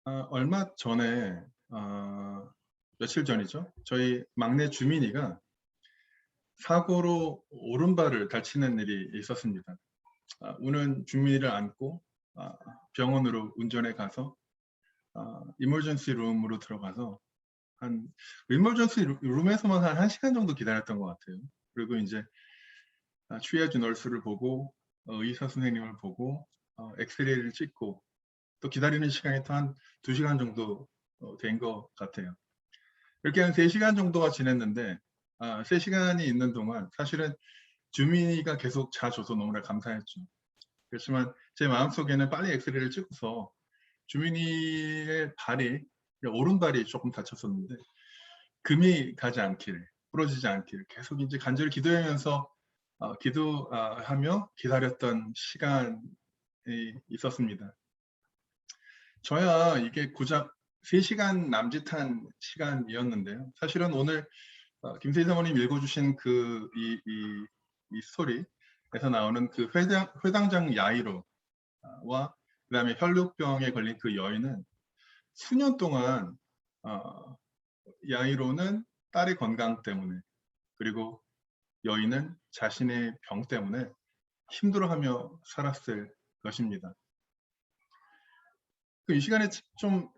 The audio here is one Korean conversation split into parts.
얼마 전에 며칠 전이죠. 저희 막내 주민이가 사고로 오른발을 다치는 일이 있었습니다. 우는 주민이를 안고 병원으로 운전해 가서 이머전시 룸으로 들어가서 한 이머전시 룸에서만 한 1시간 정도 기다렸던 것 같아요. 그리고 이제 트리아지 널스를 보고 의사 선생님을 보고 엑스레이를 찍고 또 기다리는 시간이 또 한 2시간 정도 된 것 같아요. 이렇게 한 3시간 정도가 지났는데 3시간이 있는 동안 사실은 주민이가 계속 자줘서 너무나 감사했죠. 그렇지만 제 마음속에는 빨리 엑스레이를 찍고서 주민이의 발이, 오른발이 조금 다쳤었는데 금이 가지 않길, 부러지지 않길 계속 이제 간절히 기도하면서 기도하며 기다렸던 시간이 있었습니다. 저야 이게 고작 3시간 남짓한 시간이었는데요. 사실은 오늘 김세희 사모님 읽어주신 이 스토리에서 나오는 그 회당장 야이로와 그다음에 혈루병에 걸린 그 여인은 수년 동안 야이로는 딸의 건강 때문에, 그리고 여인은 자신의 병 때문에 힘들어하며 살았을 것입니다. 이 시간에 좀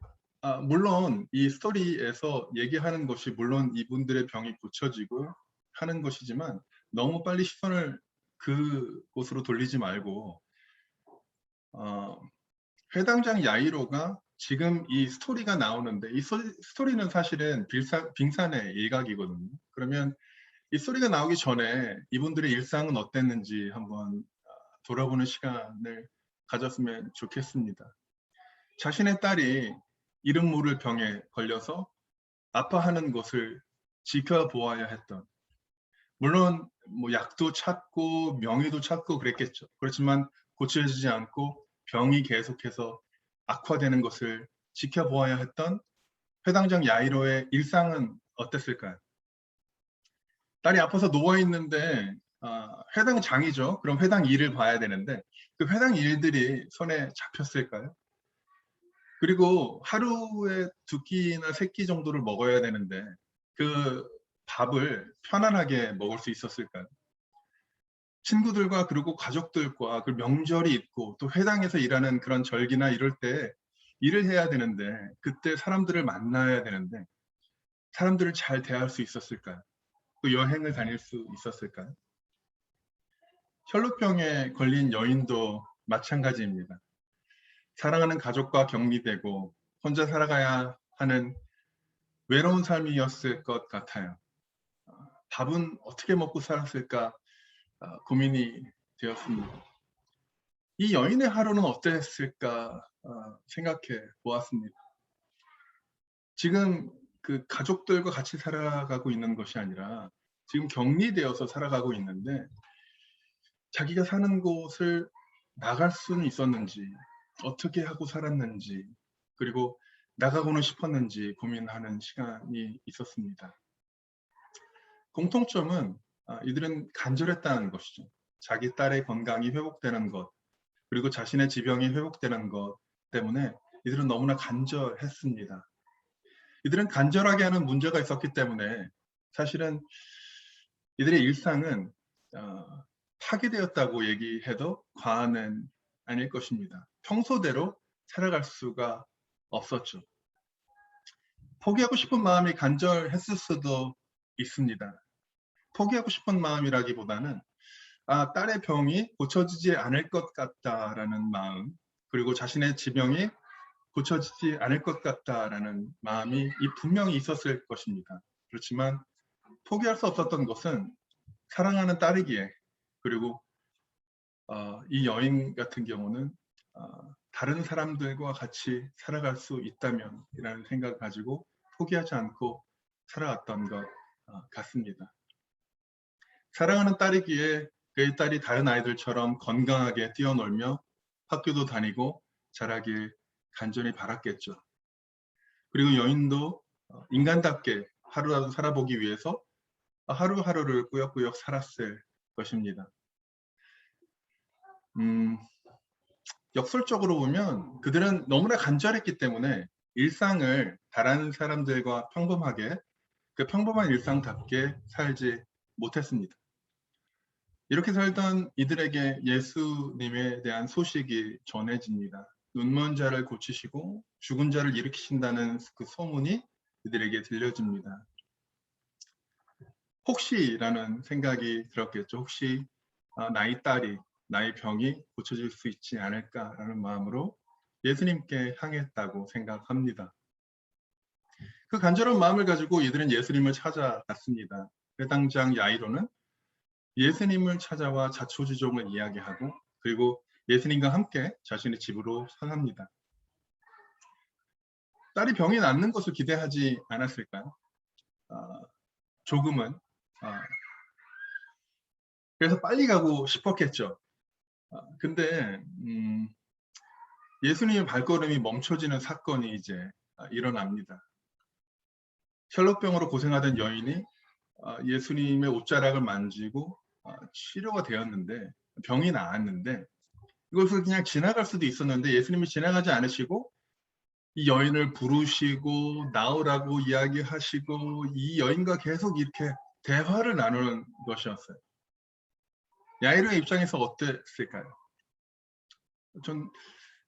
물론 이 스토리에서 얘기하는 것이 물론 이분들의 병이 고쳐지고 하는 것이지만 너무 빨리 시선을 그곳으로 돌리지 말고 회당장 야이로가 지금 이 스토리가 나오는데, 이 스토리는 사실은 빙산의 일각이거든요. 그러면 이 스토리가 나오기 전에 이분들의 일상은 어땠는지 한번 돌아보는 시간을 가졌으면 좋겠습니다. 자신의 딸이 이름 모를 병에 걸려서 아파하는 것을 지켜보아야 했던, 물론 뭐 약도 찾고 명의도 찾고 그랬겠죠. 그렇지만 고쳐지지 않고 병이 계속해서 악화되는 것을 지켜보아야 했던 회당장 야이로의 일상은 어땠을까요? 딸이 아파서 누워있는데 회당장이죠. 그럼 회당 일을 봐야 되는데 그 회당 일들이 손에 잡혔을까요? 그리고 하루에 2끼나 3끼 정도를 먹어야 되는데 그 밥을 편안하게 먹을 수 있었을까요? 친구들과 그리고 가족들과 그 명절이 있고 또 회당에서 일하는 그런 절기나 이럴 때 일을 해야 되는데, 그때 사람들을 만나야 되는데 사람들을 잘 대할 수 있었을까요? 또 여행을 다닐 수 있었을까요? 혈루병에 걸린 여인도 마찬가지입니다. 사랑하는 가족과 격리되고 혼자 살아가야 하는 외로운 삶이었을 것 같아요. 밥은 어떻게 먹고 살았을까 고민이 되었습니다. 이 여인의 하루는 어땠을까 생각해 보았습니다. 지금 그 가족들과 같이 살아가고 있는 것이 아니라 지금 격리되어서 살아가고 있는데 자기가 사는 곳을 나갈 수는 있었는지, 어떻게 하고 살았는지, 그리고 나가고는 싶었는지 고민하는 시간이 있었습니다. 공통점은 이들은 간절했다는 것이죠. 자기 딸의 건강이 회복되는 것, 그리고 자신의 지병이 회복되는 것 때문에 이들은 너무나 간절했습니다. 이들은 간절하게 하는 문제가 있었기 때문에 사실은 이들의 일상은 파괴되었다고 얘기해도 과언은 아닐 것입니다. 평소대로 살아갈 수가 없었죠. 포기하고 싶은 마음이 간절했을 수도 있습니다. 포기하고 싶은 마음이라기보다는 딸의 병이 고쳐지지 않을 것 같다라는 마음, 그리고 자신의 지병이 고쳐지지 않을 것 같다라는 마음이 분명히 있었을 것입니다. 그렇지만 포기할 수 없었던 것은 사랑하는 딸이기에, 그리고 이 여인 같은 경우는 다른 사람들과 같이 살아갈 수 있다면 이라는 생각을 가지고 포기하지 않고 살아왔던 것 같습니다. 사랑하는 딸이기에 그의 딸이 다른 아이들처럼 건강하게 뛰어놀며 학교도 다니고 자라길 간절히 바랐겠죠. 그리고 여인도 인간답게 하루라도 살아보기 위해서 하루하루를 꾸역꾸역 살았을 것입니다. 역설적으로 보면 그들은 너무나 간절했기 때문에 일상을 다른 사람들과 평범하게 그 평범한 일상답게 살지 못했습니다. 이렇게 살던 이들에게 예수님에 대한 소식이 전해집니다. 눈먼 자를 고치시고 죽은 자를 일으키신다는 그 소문이 이들에게 들려집니다. 혹시라는 생각이 들었겠죠. 혹시 나의 딸이, 나의 병이 고쳐질 수 있지 않을까라는 마음으로 예수님께 향했다고 생각합니다. 그 간절한 마음을 가지고 이들은 예수님을 찾아갔습니다. 회당장 야이로는 예수님을 찾아와 자초지종을 이야기하고 그리고 예수님과 함께 자신의 집으로 향합니다. 딸이 병이 낫는 것을 기대하지 않았을까요? 조금은. 그래서 빨리 가고 싶었겠죠. 근데 예수님의 발걸음이 멈춰지는 사건이 이제 일어납니다. 혈루병으로 고생하던 여인이 예수님의 옷자락을 만지고 치료가 되었는데 병이 나았는데 이것을 그냥 지나갈 수도 있었는데 예수님이 지나가지 않으시고 이 여인을 부르시고 나오라고 이야기하시고 이 여인과 계속 이렇게 대화를 나누는 것이었어요. 야이로의 입장에서 어땠을까요? 전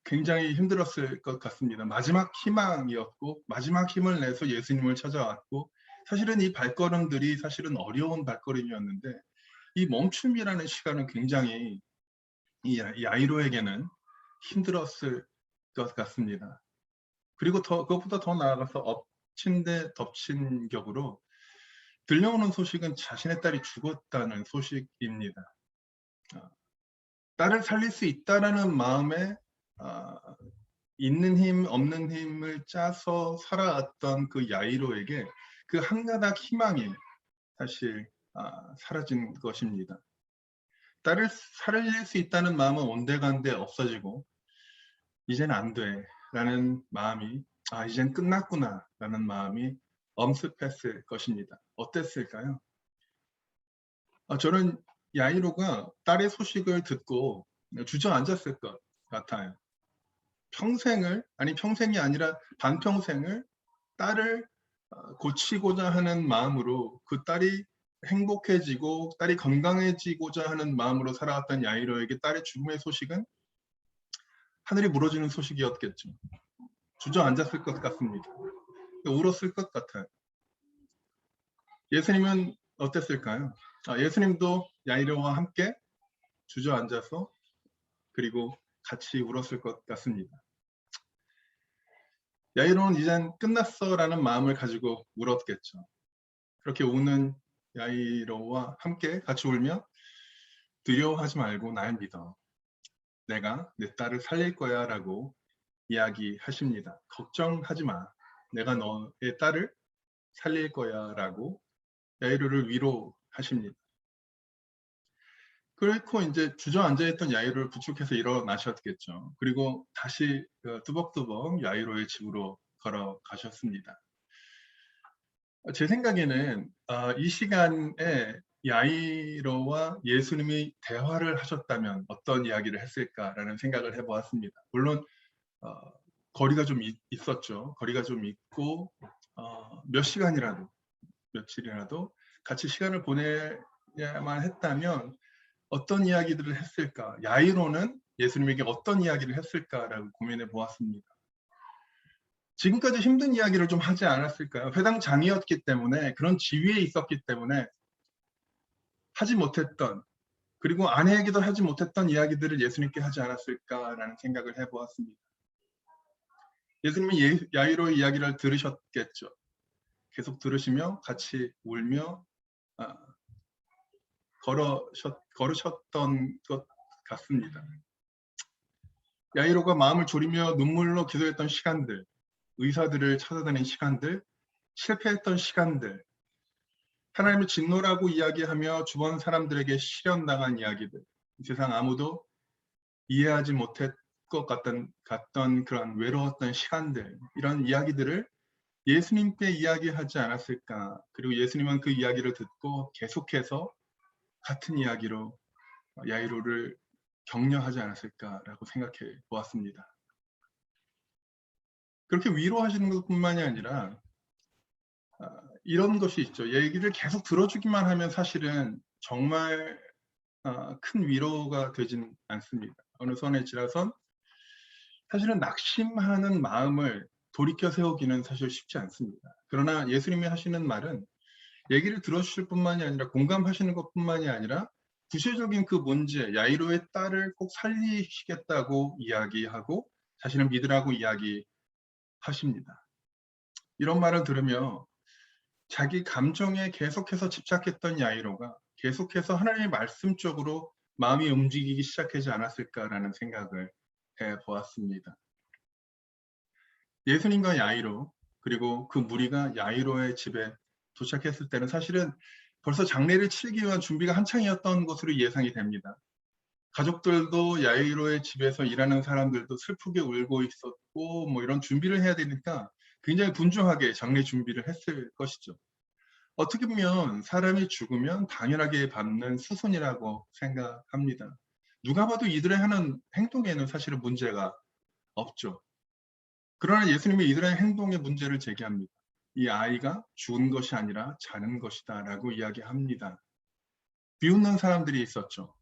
굉장히 힘들었을 것 같습니다. 마지막 희망이었고 마지막 힘을 내서 예수님을 찾아왔고 사실은 이 발걸음들이 사실은 어려운 발걸음이었는데 이 멈춤이라는 시간은 굉장히 이 야이로에게는 힘들었을 것 같습니다. 그리고 그것보다 더 나아가서 엎친 데 덮친 격으로 들려오는 소식은 자신의 딸이 죽었다는 소식입니다. 딸을 살릴 수 있다라는 마음에 있는 힘 없는 힘을 짜서 살아왔던 그 야이로에게 그 한 가닥 희망이 사실 사라진 것입니다. 딸을 살릴 수 있다는 마음은 온데간데 없어지고 이제는 안 돼 라는 마음이 이젠 끝났구나 라는 마음이 엄습했을 것입니다. 어땠을까요? 저는 야이로가 딸의 소식을 듣고 주저앉았을 것 같아요. 평생을 아니 평생이 아니라 반평생을 딸을 고치고자 하는 마음으로 그 딸이 행복해지고 딸이 건강해지고자 하는 마음으로 살아왔던 야이로에게 딸의 죽음의 소식은 하늘이 무너지는 소식이었겠죠. 주저앉았을 것 같습니다. 울었을 것 같아요. 예수님은 어땠을까요? 예수님도 야이로와 함께 주저앉아서 그리고 같이 울었을 것 같습니다. 야이로는 이젠 끝났어라는 마음을 가지고 울었겠죠. 그렇게 우는 야이로와 함께 같이 울며 두려워하지 말고 날 믿어. 내가 내 딸을 살릴 거야 라고 이야기하십니다. 걱정하지 마. 내가 너의 딸을 살릴 거야 라고 야이로를 위로하십니다. 그리고 이제 주저앉아있던 야이로를 부축해서 일어나셨겠죠. 그리고 다시 뚜벅뚜벅 야이로의 집으로 걸어가셨습니다. 제 생각에는 이 시간에 야이로와 예수님이 대화를 하셨다면 어떤 이야기를 했을까라는 생각을 해보았습니다. 물론 거리가 좀 있었죠. 거리가 좀 있고 몇 시간이라도 며칠이라도 같이 시간을 보내야만 했다면 어떤 이야기들을 했을까? 야이로는 예수님에게 어떤 이야기를 했을까라고 고민해 보았습니다. 지금까지 힘든 이야기를 좀 하지 않았을까요? 회당장이었기 때문에 그런 지위에 있었기 때문에 하지 못했던 그리고 아내에게도 하지 못했던 이야기들을 예수님께 하지 않았을까라는 생각을 해보았습니다. 예수님이 야이로의 이야기를 들으셨겠죠. 계속 들으시며 같이 울며 걸으셨던 것 같습니다. 야이로가 마음을 졸이며 눈물로 기도했던 시간들, 의사들을 찾아다닌 시간들, 실패했던 시간들, 하나님을 진노라고 이야기하며 주변 사람들에게 실현당한 이야기들, 세상 아무도 이해하지 못했 것 같던 그런 외로웠던 시간들, 이런 이야기들을 예수님께 이야기하지 않았을까. 그리고 예수님은 그 이야기를 듣고 계속해서 같은 이야기로 야이로를 격려하지 않았을까라고 생각해 보았습니다. 그렇게 위로하시는 것뿐만이 아니라 이런 것이 있죠. 얘기를 계속 들어주기만 하면 사실은 정말 큰 위로가 되진 않습니다. 어느 선에 지나선 사실은 낙심하는 마음을 돌이켜 세우기는 사실 쉽지 않습니다. 그러나 예수님이 하시는 말은 얘기를 들어주실 뿐만이 아니라 공감하시는 것뿐만이 아니라 구체적인 그 문제, 야이로의 딸을 꼭 살리시겠다고 이야기하고 자신을 믿으라고 이야기하십니다. 이런 말을 들으며 자기 감정에 계속해서 집착했던 야이로가 계속해서 하나님의 말씀 쪽으로 마음이 움직이기 시작하지 않았을까라는 생각을 해보았습니다. 예수님과 야이로, 그리고 그 무리가 야이로의 집에 도착했을 때는 사실은 벌써 장례를 치르기 위한 준비가 한창이었던 것으로 예상이 됩니다. 가족들도 야이로의 집에서 일하는 사람들도 슬프게 울고 있었고 뭐 이런 준비를 해야 되니까 굉장히 분주하게 장례 준비를 했을 것이죠. 어떻게 보면 사람이 죽으면 당연하게 받는 수순이라고 생각합니다. 누가 봐도 이들의 하는 행동에는 사실은 문제가 없죠. 그러나 예수님이 이들의 행동에 문제를 제기합니다. 이 아이가 죽은 것이 아니라 자는 것이다 라고 이야기합니다. 비웃는 사람들이 있었죠.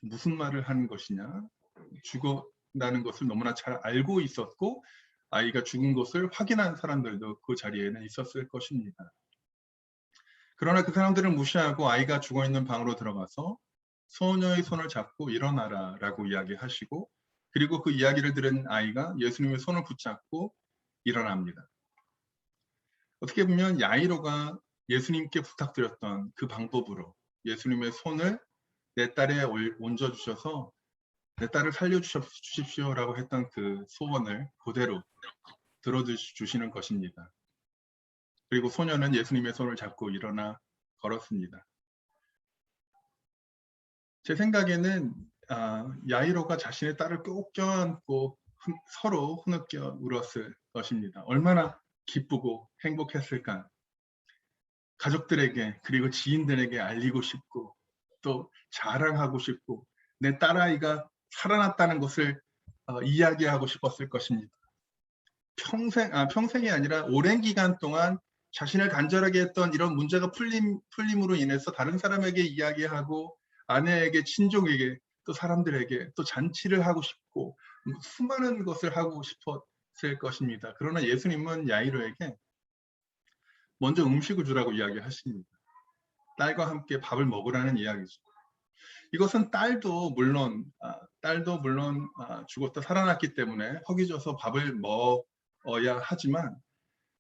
무슨 말을 하는 것이냐, 죽었다는 것을 너무나 잘 알고 있었고 아이가 죽은 것을 확인한 사람들도 그 자리에는 있었을 것입니다. 그러나 그 사람들을 무시하고 아이가 죽어있는 방으로 들어가서 소녀의 손을 잡고 일어나라 라고 이야기하시고, 그리고 그 이야기를 들은 아이가 예수님의 손을 붙잡고 일어납니다. 어떻게 보면 야이로가 예수님께 부탁드렸던 그 방법으로 예수님의 손을 내 딸에 얹어주셔서 내 딸을 살려주십시오라고 했던 그 소원을 그대로 들어주시는 것입니다. 그리고 소녀는 예수님의 손을 잡고 일어나 걸었습니다. 제 생각에는 야이로가 자신의 딸을 꼭 껴안고 서로 흐느껴 울었을 것입니다. 얼마나 기쁘고 행복했을까. 가족들에게 그리고 지인들에게 알리고 싶고 또 자랑하고 싶고 내 딸아이가 살아났다는 것을 이야기하고 싶었을 것입니다. 평생이 아니라 오랜 기간 동안 자신을 간절하게 했던 이런 문제가 풀림으로 인해서 다른 사람에게 이야기하고 아내에게, 친족에게, 또 사람들에게 또 잔치를 하고 싶고 수많은 것을 하고 싶었을 것입니다. 그러나 예수님은 야이로에게 먼저 음식을 주라고 이야기하십니다. 딸과 함께 밥을 먹으라는 이야기죠. 이것은 딸도 물론 죽었다 살아났기 때문에 허기져서 밥을 먹어야 하지만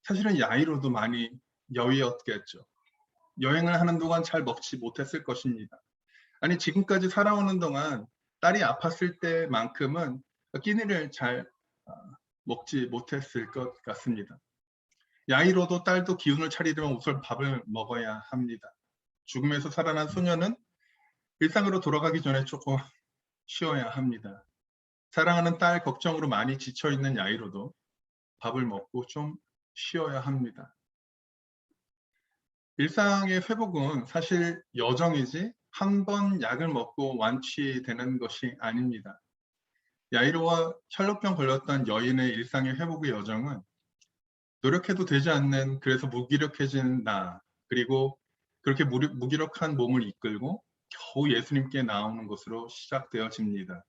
사실은 야이로도 많이 여위었겠죠. 여행을 하는 동안 잘 먹지 못했을 것입니다. 아니 지금까지 살아오는 동안 딸이 아팠을 때만큼은 끼니를 잘 먹지 못했을 것 같습니다. 야이로도 딸도 기운을 차리려면 우선 밥을 먹어야 합니다. 죽음에서 살아난 소녀는 일상으로 돌아가기 전에 조금 쉬어야 합니다. 사랑하는 딸 걱정으로 많이 지쳐있는 야이로도 밥을 먹고 좀 쉬어야 합니다. 일상의 회복은 사실 여정이지 한 번 약을 먹고 완치되는 것이 아닙니다. 야이로와 혈루병 걸렸던 여인의 일상의 회복의 여정은 노력해도 되지 않는, 그래서 무기력해진 나, 그리고 그렇게 무기력한 몸을 이끌고 겨우 예수님께 나오는 것으로 시작되어집니다.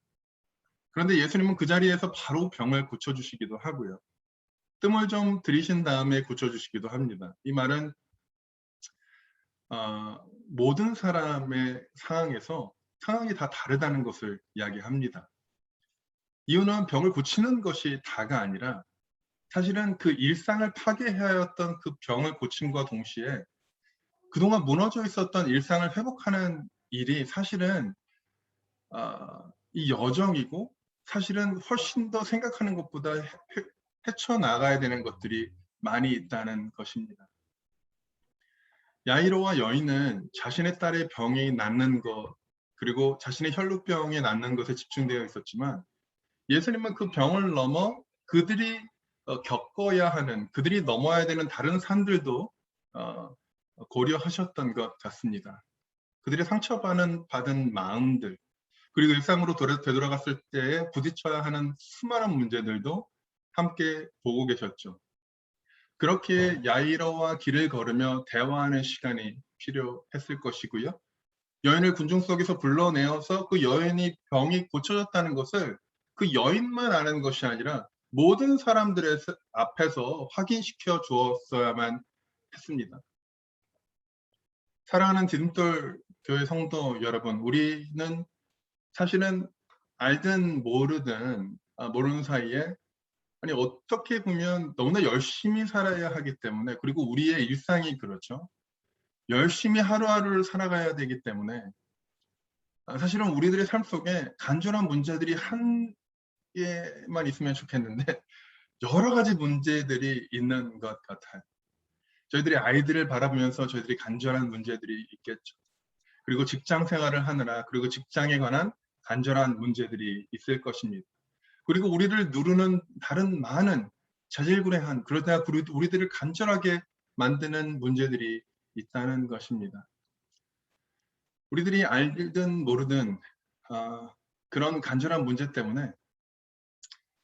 그런데 예수님은 그 자리에서 바로 병을 고쳐주시기도 하고요. 뜸을 좀 들이신 다음에 고쳐주시기도 합니다. 이 말은 모든 사람의 상황이 다 다르다는 것을 이야기합니다. 이유는 병을 고치는 것이 다가 아니라 사실은 그 일상을 파괴하였던 그 병을 고침과 동시에 그동안 무너져 있었던 일상을 회복하는 일이 사실은 이 여정이고, 사실은 훨씬 더 생각하는 것보다 헤쳐나가야 되는 것들이 많이 있다는 것입니다. 야이로와 여인은 자신의 딸의 병이 낫는 것, 그리고 자신의 혈루병이 낫는 것에 집중되어 있었지만 예수님은 그 병을 넘어 그들이 겪어야 하는, 그들이 넘어야 되는 다른 산들도 고려하셨던 것 같습니다. 그들이 상처받은 마음들, 그리고 일상으로 되돌아갔을 때 부딪혀야 하는 수많은 문제들도 함께 보고 계셨죠. 그렇게 야이로와 길을 걸으며 대화하는 시간이 필요했을 것이고요. 여인을 군중 속에서 불러내어서 그 여인이 병이 고쳐졌다는 것을 그 여인만 아는 것이 아니라 모든 사람들의 앞에서 확인시켜 주었어야만 했습니다. 사랑하는 디딤돌 교회 성도 여러분, 우리는 사실은 알든 모르든 모르는 사이에 어떻게 보면 너무나 열심히 살아야 하기 때문에, 그리고 우리의 일상이 그렇죠. 열심히 하루하루를 살아가야 되기 때문에 사실은 우리들의 삶 속에 간절한 문제들이 한 개만 있으면 좋겠는데 여러 가지 문제들이 있는 것 같아요. 저희들이 아이들을 바라보면서 저희들이 간절한 문제들이 있겠죠. 그리고 직장 생활을 하느라, 그리고 직장에 관한 간절한 문제들이 있을 것입니다. 그리고 우리를 누르는 다른 많은 자질구레한, 그러다 우리들을 간절하게 만드는 문제들이 있다는 것입니다. 우리들이 알든 모르든 그런 간절한 문제 때문에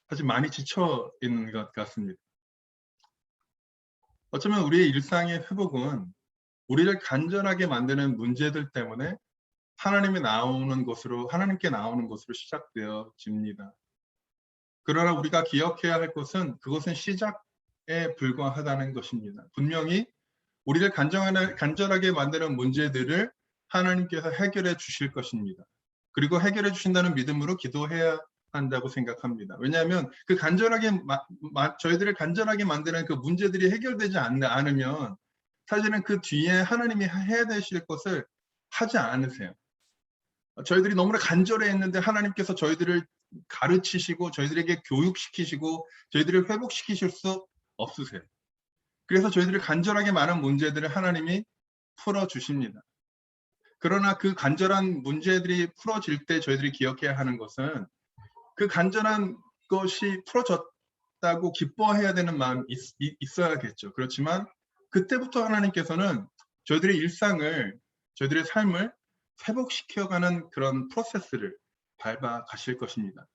사실 많이 지쳐 있는 것 같습니다. 어쩌면 우리의 일상의 회복은 우리를 간절하게 만드는 문제들 때문에 하나님께 나오는 것으로 시작되어집니다. 그러나 우리가 기억해야 할 것은 그것은 시작에 불과하다는 것입니다. 분명히 우리를 간절하게 만드는 문제들을 하나님께서 해결해 주실 것입니다. 그리고 해결해 주신다는 믿음으로 기도해야 한다고 생각합니다. 왜냐하면 그 저희들을 간절하게 만드는 그 문제들이 해결되지 않으면 사실은 그 뒤에 하나님이 해야 되실 것을 하지 않으세요. 저희들이 너무나 간절해했는데 하나님께서 저희들을 가르치시고 저희들에게 교육시키시고 저희들을 회복시키실 수 없으세요. 그래서 저희들이 간절하게 많은 문제들을 하나님이 풀어주십니다. 그러나 그 간절한 문제들이 풀어질 때 저희들이 기억해야 하는 것은 그 간절한 것이 풀어졌다고 기뻐해야 되는 마음이 있어야겠죠. 그렇지만 그때부터 하나님께서는 저희들의 일상을, 저희들의 삶을 회복시켜가는 그런 프로세스를 밟아 가실 것입니다.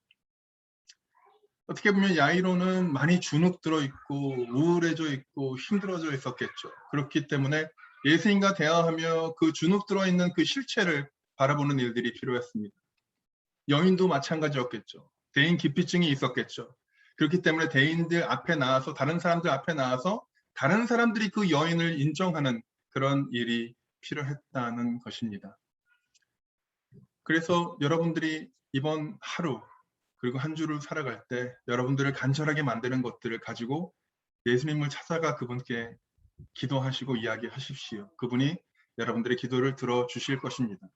어떻게 보면 야이로는 많이 주눅 들어 있고 우울해져 있고 힘들어져 있었겠죠. 그렇기 때문에 예수님과 대화하며 그 주눅 들어 있는 그 실체를 바라보는 일들이 필요했습니다. 여인도 마찬가지였겠죠. 대인 기피증이 있었겠죠. 그렇기 때문에 대인들 앞에 나와서, 다른 사람들 앞에 나와서 다른 사람들이 그 여인을 인정하는 그런 일이 필요했다는 것입니다. 그래서 여러분들이 이번 하루 그리고 한 주를 살아갈 때 여러분들을 간절하게 만드는 것들을 가지고 예수님을 찾아가 그분께 기도하시고 이야기하십시오. 그분이 여러분들의 기도를 들어주실 것입니다.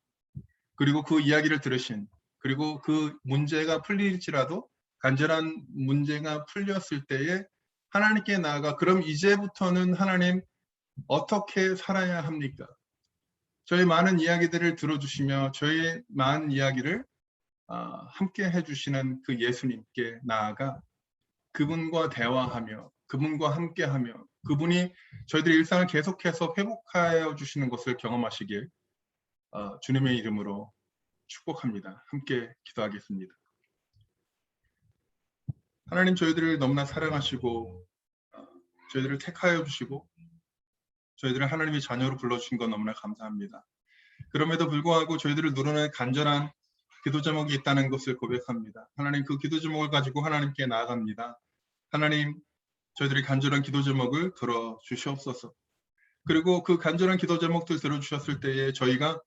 그리고 그 이야기를 들으신, 그리고 그 문제가 풀릴지라도 간절한 문제가 풀렸을 때에 하나님께 나아가 그럼 이제부터는 하나님 어떻게 살아야 합니까? 저의 많은 이야기들을 들어주시며 저의 많은 이야기를 함께 해주시는 그 예수님께 나아가 그분과 대화하며 그분과 함께하며 그분이 저희들의 일상을 계속해서 회복하여 주시는 것을 경험하시길 주님의 이름으로 축복합니다. 함께 기도하겠습니다. 하나님, 저희들을 너무나 사랑하시고 저희들을 택하여 주시고 저희들을 하나님의 자녀로 불러주신 건 너무나 감사합니다. 그럼에도 불구하고 저희들을 누르는 간절한 기도 제목이 있다는 것을 고백합니다. 하나님, 그 기도 제목을 가지고 하나님께 나아갑니다. 하나님, 저희들이 간절한 기도 제목을 들어주시옵소서. 그리고 그 간절한 기도 제목들 들어주셨을 때에 저희가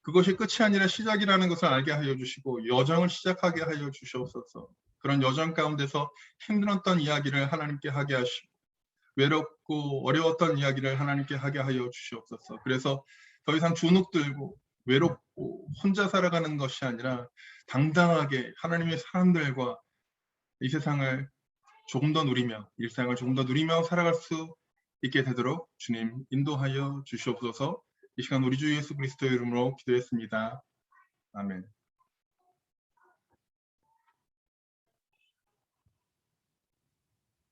그것이 끝이 아니라 시작이라는 것을 알게 하여 주시고 여정을 시작하게 하여 주시옵소서. 그런 여정 가운데서 힘들었던 이야기를 하나님께 하게 하시고 외롭고 어려웠던 이야기를 하나님께 하게 하여 주시옵소서. 그래서 더 이상 주눅 들고 외롭고 혼자 살아가는 것이 아니라 당당하게 하나님의 사람들과 이 세상을 조금 더 누리며, 일상을 조금 더 누리며 살아갈 수 있게 되도록 주님 인도하여 주시옵소서. 이 시간 우리 주 예수 그리스도의 이름으로 기도했습니다. 아멘.